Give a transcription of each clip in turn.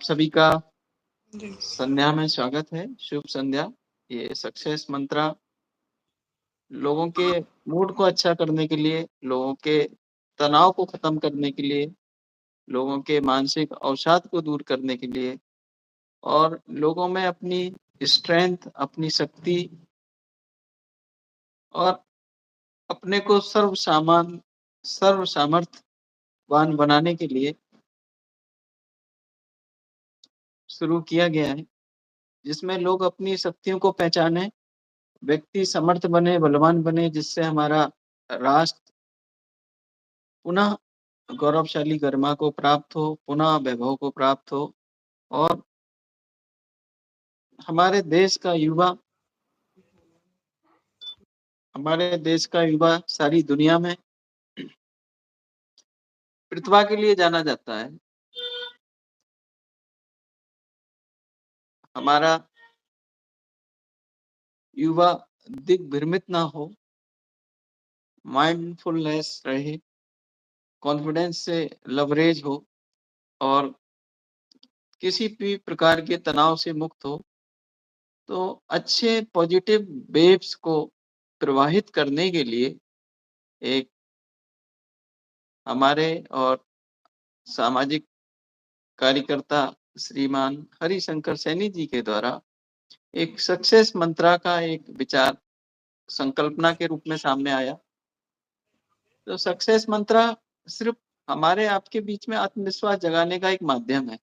आप सभी का जी। संध्या में स्वागत है। शुभ संध्या। ये सक्सेस मंत्रा लोगों के मूड को अच्छा करने के लिए, लोगों के तनाव को खत्म करने के लिए, लोगों के मानसिक अवसाद को दूर करने के लिए और लोगों में अपनी स्ट्रेंथ, अपनी शक्ति और अपने को सर्व सामर्थ्यवान बनाने के लिए शुरू किया गया है, जिसमें लोग अपनी शक्तियों को पहचानें, व्यक्ति समर्थ बने, बलवान बने, जिससे हमारा राष्ट्र पुनः गौरवशाली गरिमा को प्राप्त हो, पुनः वैभव को प्राप्त हो और हमारे देश का युवा सारी दुनिया में प्रतिभा के लिए जाना जाता है। हमारा युवा दिग्भ्रमित ना हो, माइंडफुलनेस रहे, कॉन्फिडेंस से लवरेज हो और किसी भी प्रकार के तनाव से मुक्त हो, तो अच्छे पॉजिटिव वेव्स को प्रवाहित करने के लिए एक हमारे और सामाजिक कार्यकर्ता श्रीमान हरिशंकर सैनी जी के द्वारा एक सक्सेस मंत्रा का एक विचार संकल्पना के रूप में सामने आया। तो सक्सेस मंत्रा सिर्फ हमारे आपके बीच में आत्मविश्वास जगाने का एक माध्यम है।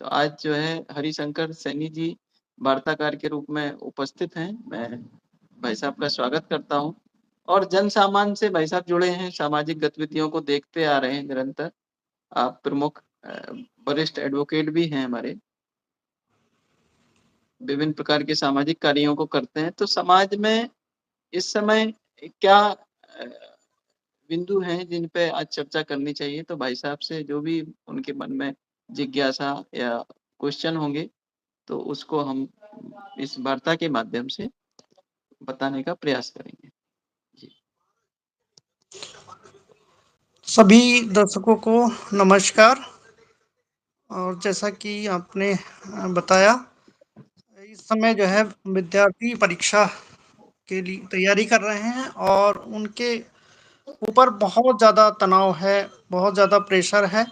तो आज जो है हरिशंकर सैनी जी वार्ताकार के रूप में उपस्थित हैं। मैं भाई साहब का स्वागत करता हूँ और जन सामान्य से भाई साहब जुड़े हैं, सामाजिक गतिविधियों को देखते आ रहे हैं निरंतर। आप प्रमुख वरिष्ठ एडवोकेट भी हैं हमारे, विभिन्न प्रकार के सामाजिक कार्यों को करते हैं। तो समाज में इस समय क्या बिंदु हैं जिन पे आज चर्चा करनी चाहिए? तो भाई साहब से जो भी उनके मन में जिज्ञासा या क्वेश्चन होंगे तो उसको हम इस वार्ता के माध्यम से बताने का प्रयास करेंगे। जी। सभी दर्शकों को नमस्कार। और जैसा कि आपने बताया, इस समय जो है विद्यार्थी परीक्षा के लिए तैयारी कर रहे हैं और उनके ऊपर बहुत ज़्यादा तनाव है, बहुत ज़्यादा प्रेशर है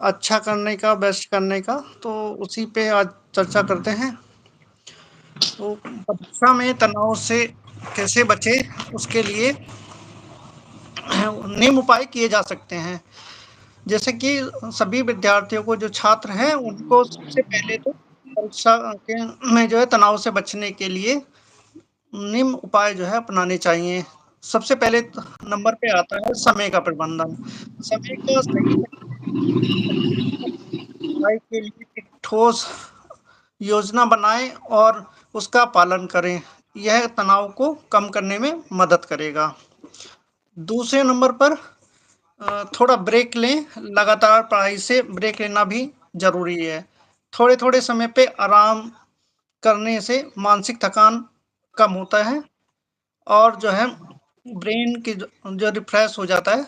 अच्छा करने का, बेस्ट करने का। तो उसी पे आज चर्चा करते हैं। तो परीक्षा में तनाव से कैसे बचे, उसके लिए निम्न उपाय किए जा सकते हैं। जैसे कि सभी विद्यार्थियों को, जो छात्र हैं, उनको सबसे पहले तो परीक्षा के में जो है तनाव से बचने के लिए निम्न उपाय जो है अपनाने चाहिए। सबसे पहले नंबर पे आता है समय का प्रबंधन। समय का सही पढ़ाई के लिए एक ठोस योजना बनाएं और उसका पालन करें। यह तनाव को कम करने में मदद करेगा। दूसरे नंबर पर थोड़ा ब्रेक लें। लगातार पढ़ाई से ब्रेक लेना भी ज़रूरी है। थोड़े-थोड़े समय पे आराम करने से मानसिक थकान कम होता है और जो है ब्रेन की जो रिफ्रेश हो जाता है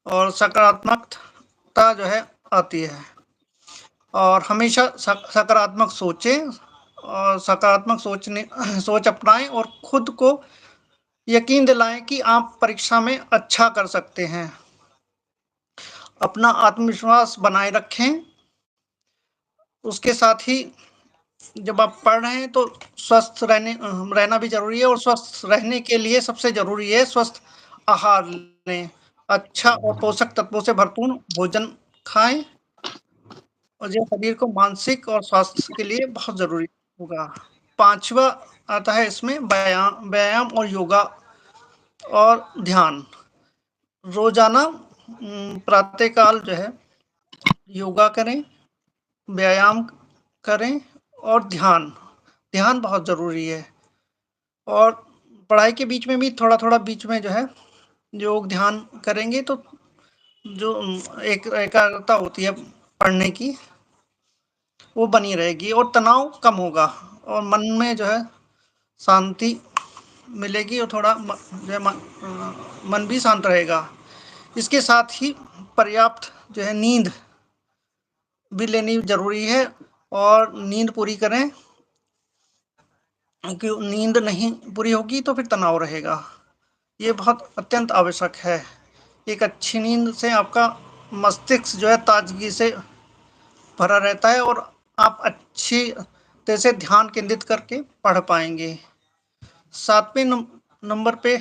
और सकारात्मकता जो है आती है। और हमेशा सकारात्मक सोचें और सकारात्मक सोच अपनाएं और खुद को यकीन दिलाएं कि आप परीक्षा में अच्छा कर सकते हैं। अपना आत्मविश्वास बनाए रखें। उसके साथ ही जब आप पढ़ रहे हैं तो स्वस्थ रहना भी ज़रूरी है और स्वस्थ रहने के लिए सबसे ज़रूरी है स्वस्थ आहार लें। अच्छा और पोषक तत्वों से भरपूर भोजन खाएँ और ये शरीर को मानसिक और स्वास्थ्य के लिए बहुत ज़रूरी होगा। 5वां आता है इसमें व्यायाम और योगा और ध्यान। रोज़ाना प्रातःकाल जो है योगा करें, व्यायाम करें और ध्यान बहुत ज़रूरी है। और पढ़ाई के बीच में भी थोड़ा-थोड़ा बीच में जो है योग ध्यान करेंगे तो जो एक एकाग्रता होती है पढ़ने की, वो बनी रहेगी और तनाव कम होगा और मन में जो है शांति मिलेगी और थोड़ा जो है मन भी शांत रहेगा। इसके साथ ही पर्याप्त जो है नींद भी लेनी ज़रूरी है और नींद पूरी करें। क्योंकि नींद नहीं पूरी होगी तो फिर तनाव रहेगा। ये बहुत अत्यंत आवश्यक है। एक अच्छी नींद से आपका मस्तिष्क जो है ताज़गी से भरा रहता है और आप अच्छी तरह से ध्यान केंद्रित करके पढ़ पाएँगे। 7वें नंबर पे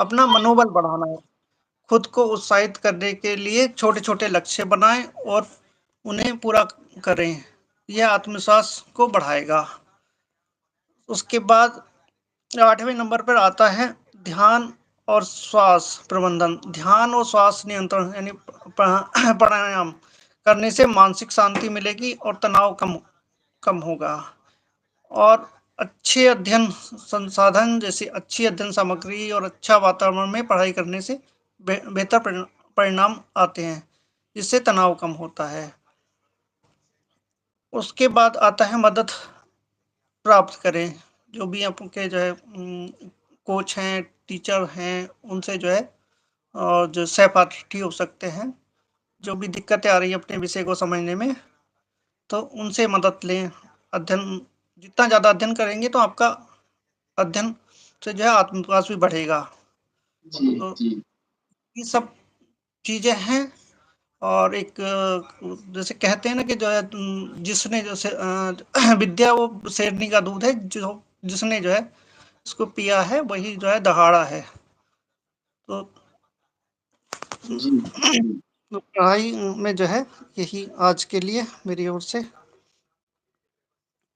अपना मनोबल बढ़ाना है। खुद को उत्साहित करने के लिए छोटे-छोटे लक्ष्य बनाएँ और उन्हें पूरा करें। यह आत्मविश्वास को बढ़ाएगा। उसके बाद 8वें नंबर पर आता है ध्यान और श्वास प्रबंधन। ध्यान और श्वास नियंत्रण यानी प्राणायाम करने से मानसिक शांति मिलेगी और तनाव कम कम होगा। और अच्छे अध्ययन संसाधन जैसे अच्छी अध्ययन सामग्री और अच्छा वातावरण में पढ़ाई करने से बेहतर परिणाम आते हैं, जिससे तनाव कम होता है। उसके बाद आता है मदद प्राप्त करें। जो भी आपके जो है कोच हैं, टीचर हैं, उनसे जो है और जो सहपाठी हो सकते हैं, जो भी दिक्कतें आ रही हैं अपने विषय को समझने में, तो उनसे मदद लें। अध्ययन जितना ज़्यादा अध्ययन करेंगे तो आपका अध्ययन से जो है आत्मविश्वास भी बढ़ेगा। जी, तो जी। ये सब चीज़ें हैं और एक जैसे कहते हैं ना कि जो है जिसने जैसे विद्या वो शेरनी का दूध है, जो जिसने जो है उसको पिया है वही जो है दहाड़ा है। तो जी, जी। तो पढ़ाई में जो है यही आज के लिए मेरी ओर से।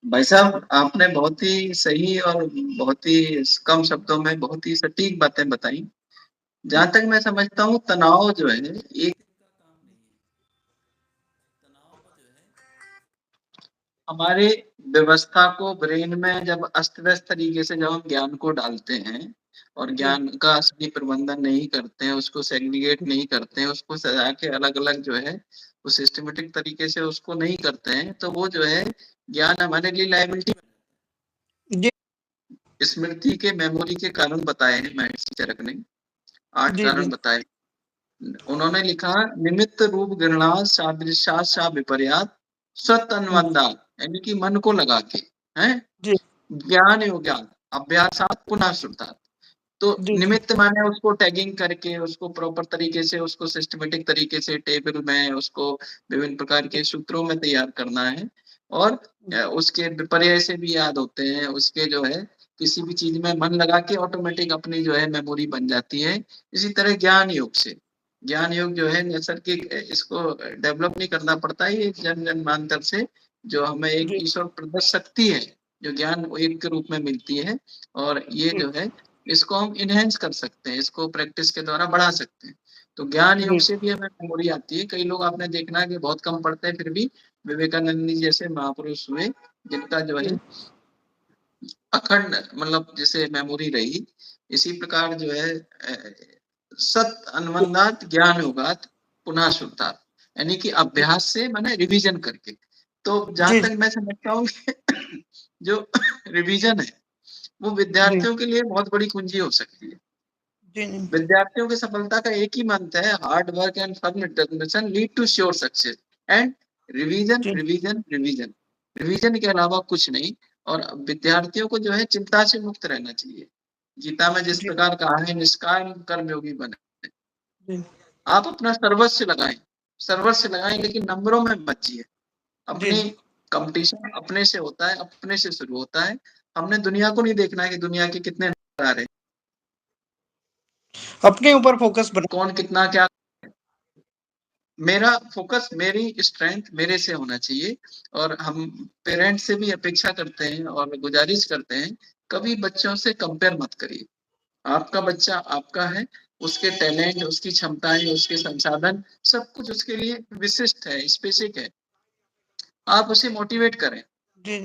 भाई साहब, आपने बहुत ही सही और बहुत ही कम शब्दों में बहुत ही सटीक बातें बताई। जहाँ तक मैं समझता हूँ तनाव जो है एक हमारे व्यवस्था को ब्रेन में जब अस्त-व्यस्त तरीके से जब हम ज्ञान को डालते हैं और जी, ज्ञान का सही प्रबंधन नहीं करते हैं, उसको सेग्रीगेट नहीं करते हैं, उसको सजा के अलग-अलग जो है वो सिस्टमैटिक तरीके से उसको नहीं करते हैं, तो वो जो है ज्ञान हमारे लिए लायबिलिटी जी, स्मृति के मेमोरी के कारण बताए हैं महर्षि चरक ने, 8 जी, कारण जी, बताए। उन्होंने लिखा निमित्त रूप गणना सादृशात विपर्यात स्वत हुँ, अनुबंधात यानी कि मन को लगा के हैं जी, ज्ञान योग ज्ञान अभ्यासात पुनः श्रुतात् तो जी, जी, निमित्त माने उसको टैगिंग करके उसको प्रॉपर तरीके से उसको सिस्टमेटिक तरीके से टेबल में उसको विभिन्न प्रकार के सूत्रों में तैयार करना है और उसके विपर्य से भी याद होते हैं उसके जो है किसी भी चीज में मन लगा के ऑटोमेटिक अपनी जो है मेमोरी बन जाती है इसी तरह ज्ञान योग से ज्ञान योग जो है नैसर्गिक इसको डेवलप नहीं करना पड़ता है ये जन जन्मांतर से जो हमें एक जी, ईश्वर प्रदत्त शक्ति है जो ज्ञान एक के रूप में मिलती है और ये जी, जो है इसको हम इनहेंस कर सकते हैं इसको प्रैक्टिस के द्वारा बढ़ा सकते हैं तो ज्ञान योग जी, से भी हमें मेमोरी आती है कई लोग आपने देखना है कि बहुत कम पढ़ते हैं फिर भी विवेकानंद जी जैसे महापुरुष हुए जिनका जो है जी, अखंड मतलब जैसे मेमोरी रही इसी प्रकार जो है सत अनुबंधात ज्ञान योगात पुनः शुद्धात यानी कि अभ्यास से माने रिवीजन करके तो जहां जी, तक मैं समझता हूँ जो रिवीजन है वो जी, विद्यार्थियों के लिए बहुत बड़ी कुंजी हो सकती है जी, विद्यार्थियों की सफलता का एक ही मंत्र है hard work and firm determination lead to sure success and revision जी, रिवीजन रिवीजन रिवीजन के अलावा कुछ नहीं और विद्यार्थियों को जो है चिंता से मुक्त रहना चाहिए गीता में जिस जी, प्रकार कहा है निष्काम कर्म योगी बने जी, आप अपना सर्वस्व लगाएं लेकिन नंबरों में मत जिए जी, अपनी कंपटीशन अपने से होता है अपने से शुरू होता है हमने दुनिया को नहीं देखना है कि दुनिया के कितने नंबर आ रहे हैं अपने ऊपर फोकस बना कौन कितना क्या मेरा फोकस मेरी स्ट्रेंथ मेरे से होना चाहिए और हम पेरेंट्स से भी अपेक्षा करते हैं और गुजारिश करते हैं कभी बच्चों से कंपेयर मत करिए आपका बच्चा आपका है उसके टैलेंट उसकी क्षमताएं उसके संसाधन सब कुछ उसके लिए विशिष्ट है स्पेसिफिक है आप उसे मोटिवेट करें जी,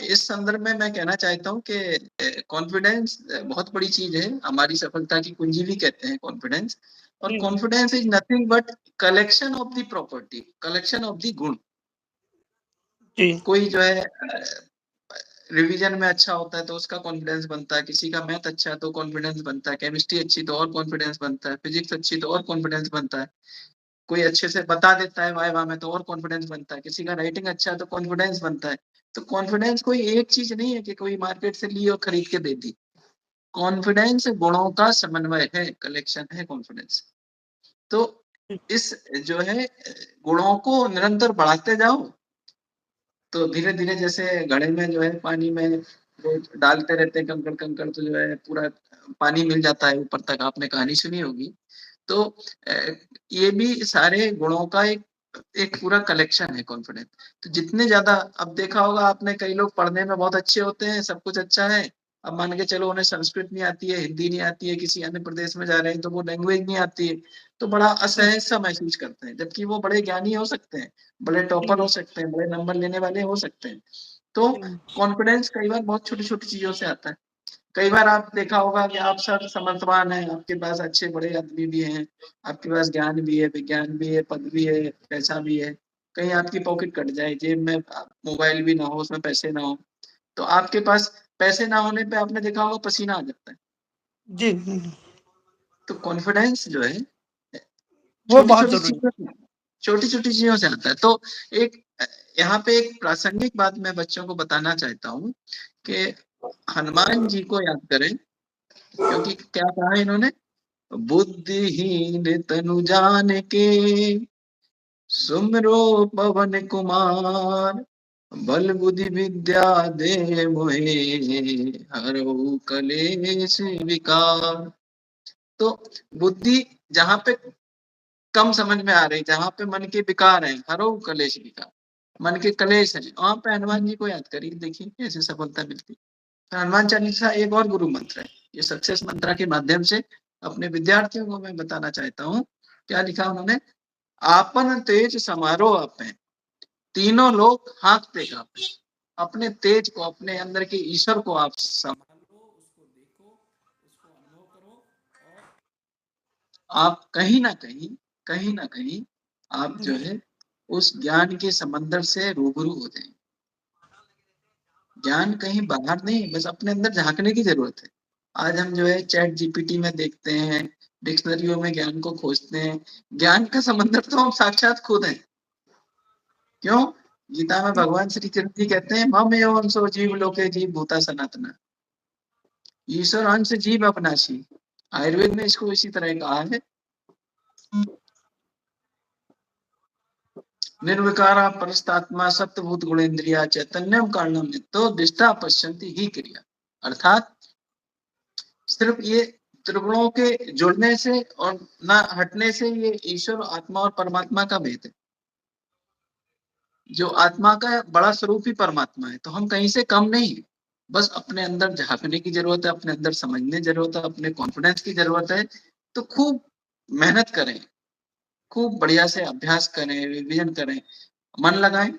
इस संदर्भ में मैं कहना चाहता हूँ कि कॉन्फिडेंस बहुत बड़ी चीज है हमारी सफलता की कुंजी भी कहते हैं कॉन्फिडेंस और जी, confidence is nothing but collection of the property collection of the गुण जी, कोई जो है रिवीजन में अच्छा होता है तो उसका कॉन्फिडेंस बनता है किसी का मैथ अच्छा है तो कॉन्फिडेंस बनता है केमिस्ट्री अच्छी तो और कॉन्फिडेंस बनता है फिजिक्स अच्छी तो और कॉन्फिडेंस बनता है कोई अच्छे से बता देता है वाइवा में तो और कॉन्फिडेंस बनता है, किसी का राइटिंग अच्छा है तो कॉन्फिडेंस बनता है। तो कॉन्फिडेंस कोई एक चीज नहीं है कि कोई मार्केट से ली और खरीद के दे दी। कॉन्फिडेंस गुणों का समन्वय है, कलेक्शन है कॉन्फिडेंस। तो इस जो है गुणों को निरंतर बढ़ाते जाओ, तो धीरे धीरे जैसे घड़े में जो है पानी में वो डालते रहते हैं कंकड़ कंकड़, तो जो है पूरा पानी मिल जाता है ऊपर तक, आपने कहानी सुनी होगी। तो ये भी सारे गुणों का एक एक पूरा कलेक्शन है कॉन्फिडेंस। तो जितने ज्यादा, अब देखा होगा आपने, कई लोग पढ़ने में बहुत अच्छे होते हैं, सब कुछ अच्छा है, अब मान के चलो उन्हें संस्कृत नहीं आती है, हिंदी नहीं आती है, किसी अन्य प्रदेश में जा रहे हैं तो वो लैंग्वेज नहीं आती है, तो बड़ा असहज सा महसूस करते हैं, जबकि वो बड़े ज्ञानी हो सकते हैं, बड़े टॉपर हो सकते हैं, बड़े नंबर लेने वाले हो सकते हैं। तो कॉन्फिडेंस कई बार बहुत छोटी छोटी चीजों से आता है। कई बार आप देखा होगा कि आप सर समर्थवान हैं, आपके पास अच्छे बड़े आदमी भी हैं, आपके पास ज्ञान भी है, विज्ञान भी है, पद भी है, पैसा भी है, कहीं आपकी पॉकेट कट जाए, जेब में मोबाइल भी ना हो, उसमें पैसे ना हो, तो आपके पास पैसे ना होने पे आपने देखा होगा पसीना आ जाता है। जी, तो कॉन्फिडेंस जो है वो छोटी बहुत छोटी जरूरी चीजों से, छोटी छोटी चीजों से आता है। तो एक यहाँ पे एक प्रासंगिक बात मैं बच्चों को बताना चाहता हूँ कि हनुमान जी को याद करें, क्योंकि क्या कहा है इन्होंने, बुद्धिहीन तनु जान के सुमरो पवन कुमार, बल बुद्धि विद्या दे मोहे, हरऊ कलेश विकार। तो बुद्धि जहाँ पे कम समझ में आ रही, जहाँ पे मन के विकार है, हरऊ कलेश विकार, मन के कलेश है, वहां पे हनुमान जी को याद करिए, देखिए कैसे सफलता मिलती है। तो हनुमान चालीसा एक और गुरु मंत्र है, ये सक्सेस मंत्र के माध्यम से अपने विद्यार्थियों को मैं बताना चाहता हूँ। क्या लिखा उन्होंने, आपन तेज समारोह आपे, तीनों लोग हाँकते कांपे। अपने तेज को, अपने अंदर के ईश्वर को आप संभालो, उसको देखो, उसको अनुभव करो, और आप कहीं ना कहीं आप जो है उस ज्ञान के समंदर से रूबरू हो जाएंगे। ज्ञान कहीं बाहर नहीं, बस अपने अंदर झांकने की जरूरत है। आज हम जो है चैट जीपीटी में देखते हैं, डिक्शनरियों में ज्ञान को खोजते हैं, ज्ञान का समंदर तो हम साक्षात खुद हैं। क्यों? गीता में भगवान श्री कृष्ण जी कहते हैं, मम एवं सो जीव लोके जीव भूता सनातना, ईश्वर अंश जीव अपनाशी। आयुर्वेद में इसको इसी तरह कहा है, निर्विकारा परस्तात्मा सप्तभूत गुणेन्द्रिया चैतन्यम कारणम नित्यो दृष्टा पश्यन्ति ही क्रिया। अर्थात सिर्फ ये त्रिगुणों के जुड़ने से और ना हटने से ये ईश्वर, आत्मा और परमात्मा का भेद है। जो आत्मा का बड़ा स्वरूप ही परमात्मा है, तो हम कहीं से कम नहीं है, बस अपने अंदर झांकने की जरूरत है, अपने अंदर समझने की जरूरत है, अपने कॉन्फिडेंस की जरूरत है। तो खूब मेहनत करें, खूब बढ़िया से अभ्यास करें, रिविजन करें, मन लगाएं,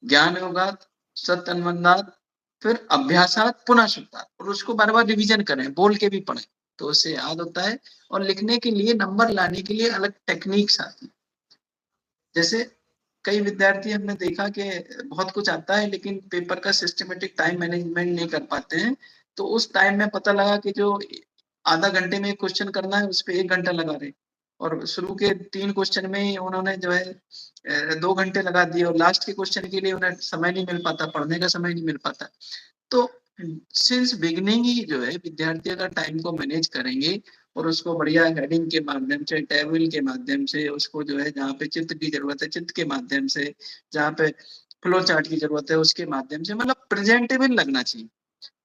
ज्ञान योगात सत्अन्वन्दात, फिर अभ्यासात पुनः शुद्धात, और उसको बार बार रिविजन करें, बोल के भी पढ़ें, तो उससे याद होता है। और लिखने के लिए, नंबर लाने के लिए अलग टेक्निक्स आती है। जैसे कई विद्यार्थी हमने देखा कि बहुत कुछ आता है लेकिन पेपर का सिस्टमेटिक टाइम मैनेजमेंट नहीं कर पाते हैं, तो उस टाइम में पता लगा कि जो आधा घंटे में क्वेश्चन करना है उस पर 1 घंटा लगा रहे, और शुरू के 3 क्वेश्चन में ही उन्होंने जो है 2 घंटे लगा दिए, और लास्ट के क्वेश्चन के लिए उन्हें समय नहीं मिल पाता, पढ़ने का समय नहीं मिल पाता। तो सिंस बिगिनिंग ही जो है विद्यार्थी अगर टाइम को मैनेज करेंगे और उसको बढ़िया हेडिंग के माध्यम से, टेबल के माध्यम से, उसको जो है जहाँ पे चित्र की जरूरत है चित्र के माध्यम से, जहाँ पे फ्लो चार्ट की जरूरत है उसके माध्यम से, मतलब प्रेजेंटेबल लगना चाहिए।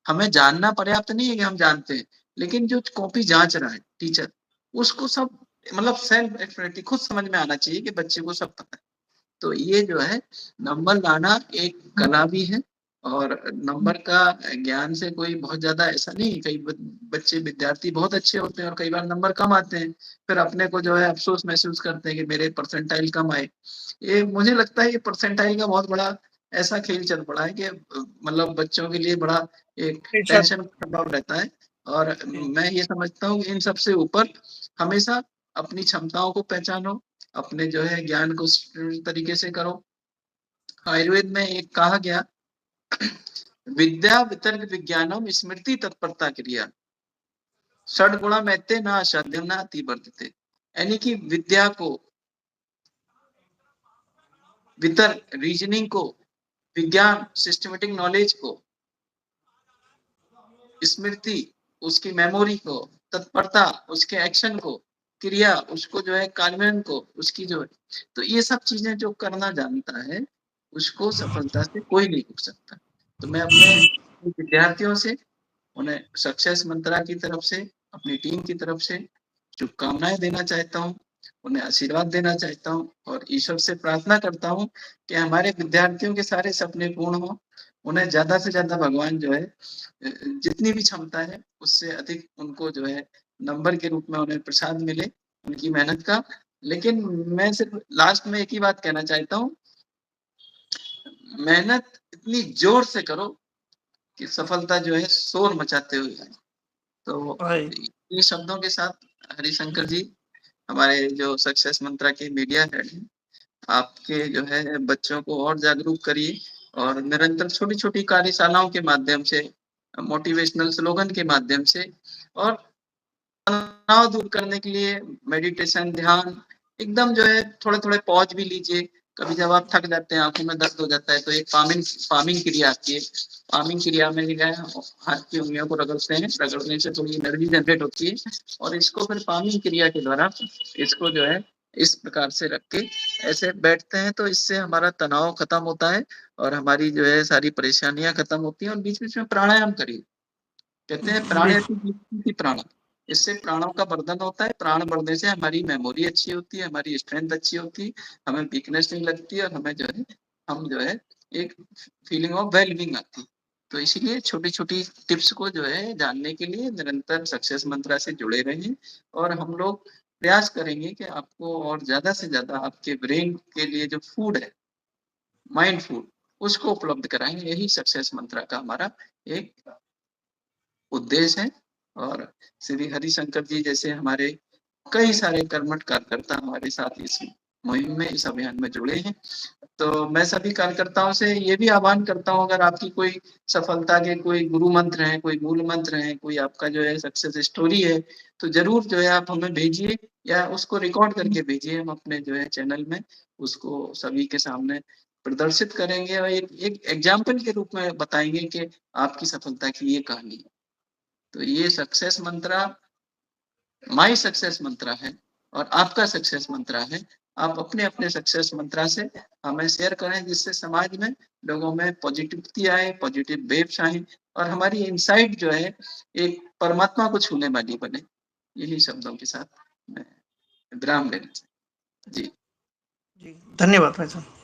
हमें जानना पर्याप्त नहीं है कि हम जानते हैं, लेकिन जो कॉपी जांच रहा है टीचर, उसको सब मतलब सेल्फ एक्सप्लेनेटरी खुद समझ में आना चाहिए कि बच्चे को सब पता है। तो ये जो है नंबर लाना एक कला भी है, और नंबर का ज्ञान से कोई बहुत ज्यादा ऐसा नहीं, कई बच्चे विद्यार्थी बहुत अच्छे होते हैं और कई बार नंबर कम आते हैं, फिर अपने को जो है अफसोस महसूस करते हैं कि मेरे परसेंटाइल कम आए। ये मुझे लगता है ये परसेंटाइल का बहुत बड़ा ऐसा खेल चल पड़ा है कि मतलब बच्चों के लिए बड़ा एक प्रेशर। टेंशन का भाव रहता है। और मैं ये समझता हूँ कि इन सबसे ऊपर हमेशा अपनी क्षमताओं को पहचानो, अपने जो है ज्ञान को तरीके से करो। आयुर्वेद में एक कहा गया, विद्या वितर्क विज्ञानम स्मृति तत्परता क्रिया, षड गुणा मैते ना असाध्यम ना अति वर्तते। यानी कि विद्या को, वितर्क, रीजनिंग को, विज्ञान, सिस्टमेटिक नॉलेज को, स्मृति, उसकी मेमोरी को, तत्परता, उसके एक्शन को, क्रिया, उसको जो है कार्यान्वयन को, उसकी जो है, तो ये सब चीजें जो करना जानता है उसको सफलता से कोई नहीं रोक सकता। तो मैं अपने विद्यार्थियों से उन्हें सक्सेस मंत्रा की तरफ से, अपनी टीम की तरफ से शुभकामनाएं देना चाहता हूँ, उन्हें आशीर्वाद देना चाहता हूँ और ईश्वर से प्रार्थना करता हूँ कि हमारे विद्यार्थियों के सारे सपने पूर्ण हो, उन्हें ज्यादा से ज्यादा भगवान जो है जितनी भी क्षमता है उससे अधिक उनको जो है नंबर के रूप में उन्हें प्रसाद मिले उनकी मेहनत का। लेकिन मैं सिर्फ लास्ट में एक ही बात कहना चाहता हूँ, मेहनत इतनी जोर से करो कि सफलता जो है शोर मचाते हुए आए। तो इन शब्दों के साथ हरिशंकर जी, हमारे जो सक्सेस मंत्रा के मीडिया हेड हैं, आपके जो है बच्चों को और जागरूक करिए और निरंतर छोटी-छोटी कार्यशालाओं के माध्यम से, मोटिवेशनल स्लोगन के माध्यम से और तनाव दूर करने के लिए मेडिटेशन, ध्यान, एकदम जो है थोड़े-थोड़े पॉज भी लीजिए। कभी जब आप थक जाते हैं, आँखों में दर्द हो जाता है तो एक पामिंग क्रिया आती है। पामिंग क्रिया में जो है हाथ की उंगलियों को रगड़ते हैं, रगड़ने से थोड़ी एनर्जी जनरेट होती है और इसको फिर पामिंग क्रिया के द्वारा इसको जो है इस प्रकार से रख के ऐसे बैठते हैं तो इससे हमारा तनाव खत्म होता है और हमारी जो है सारी परेशानियाँ खत्म होती हैं और बीच-बीच में प्राणायाम करिए। कहते हैं प्राणायाम प्राण, इससे प्राणों का वर्धन होता है, प्राण बढ़ने से हमारी मेमोरी अच्छी होती है, हमारी स्ट्रेंथ अच्छी होती है, हमें वीकनेस नहीं लगती है और हमें जो है हम जो है एक फीलिंग ऑफ वेलबींग आती है। तो इसीलिए छोटी-छोटी टिप्स को जो है जानने के लिए निरंतर सक्सेस मंत्रा से जुड़े रहें और हम लोग प्रयास करेंगे कि आपको और ज़्यादा से ज़्यादा आपके ब्रेन के लिए जो फूड है, माइंड फूड, उसको उपलब्ध कराएँगे। यही सक्सेस मंत्रा का हमारा एक उद्देश्य है और श्री हरिशंकर जी जैसे हमारे कई सारे कर्मठ कार्यकर्ता हमारे साथ इस मुहिम में, इस अभियान में जुड़े हैं। तो मैं सभी कार्यकर्ताओं से ये भी आह्वान करता हूँ, अगर आपकी कोई सफलता के कोई गुरु मंत्र हैं, कोई मूल मंत्र हैं, कोई आपका जो है सक्सेस स्टोरी है, तो ज़रूर जो है आप हमें भेजिए या उसको रिकॉर्ड करके भेजिए। हम अपने जो है चैनल में उसको सभी के सामने प्रदर्शित करेंगे और एक एग्ज़ाम्पल के रूप में बताएँगे कि आपकी सफलता की ये कहानी है। तो ये सक्सेस मंत्रा माई सक्सेस मंत्रा है और आपका सक्सेस मंत्रा है। आप अपने-अपने सक्सेस मंत्रा से हमें शेयर करें जिससे समाज में लोगों में पॉजिटिविटी आए, पॉजिटिव वेव्स आएँ और हमारी इनसाइट जो है एक परमात्मा को छूने वाली बने। यही शब्दों के साथ मैं विराम लेना चाहता हूँ। जी। जी, धन्यवाद भाई साहब।